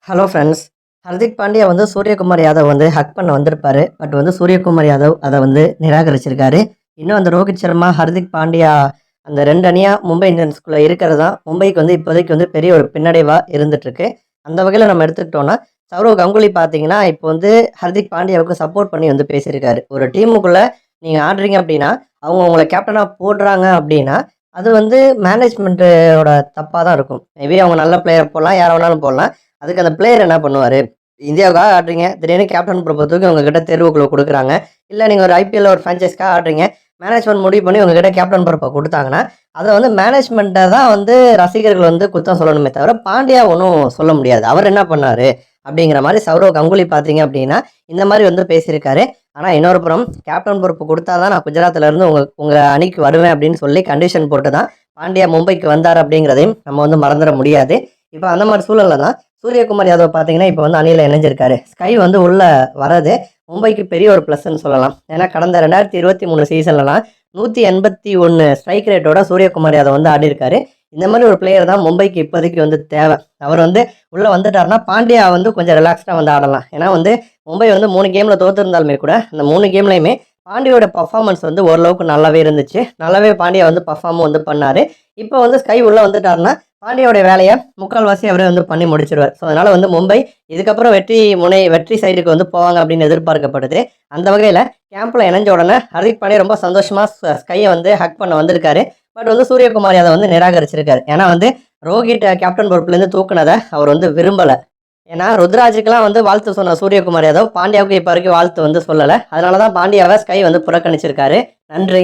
Hello friends. Hardik Pandya வந்து சூரியகுமார் யாதவ் வந்து ஹக் பண்ண வந்திருப்பாரு. பட் வந்து சூரியகுமார் யாதவ் அதை வந்து நிராகரிச்சிருக்காரு. இன்னும் அந்த ரோஹித் சர்மா, ஹர்திக் பாண்டியா அந்த 2 அணியா மும்பை இந்தியன்ஸ்குள்ள இருக்கிறது தான் மும்பைக்கு வந்து இப்போதைக்கு வந்து பெரிய ஒரு பின்னடைவா இருந்துட்டுருக்கு. அந்த வகையில் நம்ம எடுத்துக்கிட்டோம்னா, சௌரவ் கங்குலி பார்த்தீங்கன்னா, இப்போ வந்து ஹர்திக் பாண்டியாவுக்கு சப்போர்ட் பண்ணி வந்து பேசியிருக்காரு. ஒரு டீமுக்குள்ள நீங்க ஆடுறீங்க அப்படின்னா, அவங்க உங்களை கேப்டனா போடுறாங்க அப்படின்னா, அது வந்து மேனேஜ்மெண்ட்டோட தப்பா தான் இருக்கும். மேபி அவங்க நல்ல பிளேயர் போடலாம், யாரை வேணாலும் போடலாம். அதுக்கு அந்த பிளேயர் என்ன பண்ணுவாரு? இந்தியாவுக்காக ஆடுறீங்க, திடீர்னு கேப்டன் பொறுப்பை தூக்கி உங்ககிட்ட தேர்வுக்குள்ள கொடுக்குறாங்க. இல்லை நீங்கள் ஒரு ஐபிஎல்ல ஒரு ஃப்ரான்ச்சைஸ்க்காக ஆடுறீங்க, மேனேஜ்மெண்ட் முடிவு பண்ணி உங்ககிட்ட கேப்டன் பொறுப்பை கொடுத்தாங்கன்னா, அதை வந்து மேனேஜ்மெண்ட்டை தான் வந்து ரசிகர்கள் வந்து குத்தம் சொல்லணுமே தவிர பாண்டியா ஒன்றும் சொல்ல முடியாது. அவர் என்ன பண்ணாரு அப்படிங்கிற மாதிரி சௌரவ் கங்குலி பார்த்தீங்க அப்படின்னா இந்த மாதிரி வந்து பேசியிருக்காரு. ஆனால் இன்னொரு புறம் கேப்டன் பொறுப்பு கொடுத்தா தான் நான் குஜராத்ல இருந்து உங்கள் அணிக்கு வருவேன் அப்படின்னு சொல்லி கண்டிஷன் போட்டு தான் பாண்டியா மும்பைக்கு வந்தார் அப்படிங்கிறதையும் நம்ம வந்து மறந்துட முடியாது. இப்போ அந்த மாதிரி சூழல்ல தான் சூரியகுமார் யாதவ் பார்த்தீங்கன்னா இப்போ வந்து அணியில் இணைஞ்சிருக்காரு. ஸ்கை வந்து உள்ள வரது மும்பைக்கு பெரிய ஒரு ப்ளஸ்ன்னு சொல்லலாம். ஏன்னா கடந்த 2023 சீசன்லலாம் 181 ஸ்ட்ரைக் ரேட்டோட சூரியகுமார் யாதவ் வந்து ஆடி இருக்காரு. இந்த மாதிரி ஒரு பிளேயர் தான் மும்பைக்கு இப்போதைக்கு வந்து தேவை. அவர் வந்து உள்ளே வந்துட்டாருன்னா பாண்டியா வந்து கொஞ்சம் ரிலாக்ஸ்டாக வந்து ஆடலாம். ஏன்னா வந்து மும்பை வந்து 3 கேமில் தோற்றுருந்தாலுமே கூட அந்த 3 கேம்லையுமே பாண்டியோட பர்ஃபார்மன்ஸ் வந்து ஓரளவுக்கு நல்லாவே இருந்துச்சு. நல்லாவே பாண்டியா வந்து பர்ஃபார்மும் வந்து பண்ணார். இப்போ வந்து ஸ்கை உள்ளே வந்துட்டாருன்னா பாண்டியோட வேலையை முக்கால்வாசி அவரே வந்து பண்ணி முடிச்சிருவார். ஸோ அதனால் வந்து மும்பை இதுக்கப்புறம் வெற்றி சைடுக்கு வந்து போவாங்க அப்படின்னு எதிர்பார்க்கப்படுது. அந்த வகையில் கேம்பில் இணைஞ்ச உடனே ஹர்திக் பாண்டியா ரொம்ப சந்தோஷமாக ஸ்கையை வந்து ஹக் பண்ண வந்திருக்காரு. பட் வந்து சூரியகுமார் யாதவ் வந்து நிராகரிச்சிருக்காரு. ஏன்னா வந்து ரோஹித் கேப்டன் பொறுப்புலேருந்து தூக்குனதை அவர் வந்து விரும்பலை. ஏன்னா ருத்ராஜுக்கெல்லாம் வந்து வாழ்த்து சொன்ன சூரியகுமார் யாதவ் பாண்டியாவுக்கு இப்போ வரைக்கும் வாழ்த்து வந்து சொல்லலை. அதனால தான் பாண்டியாவை ஸ்கை வந்து புறக்கணிச்சிருக்காரு. நன்றி.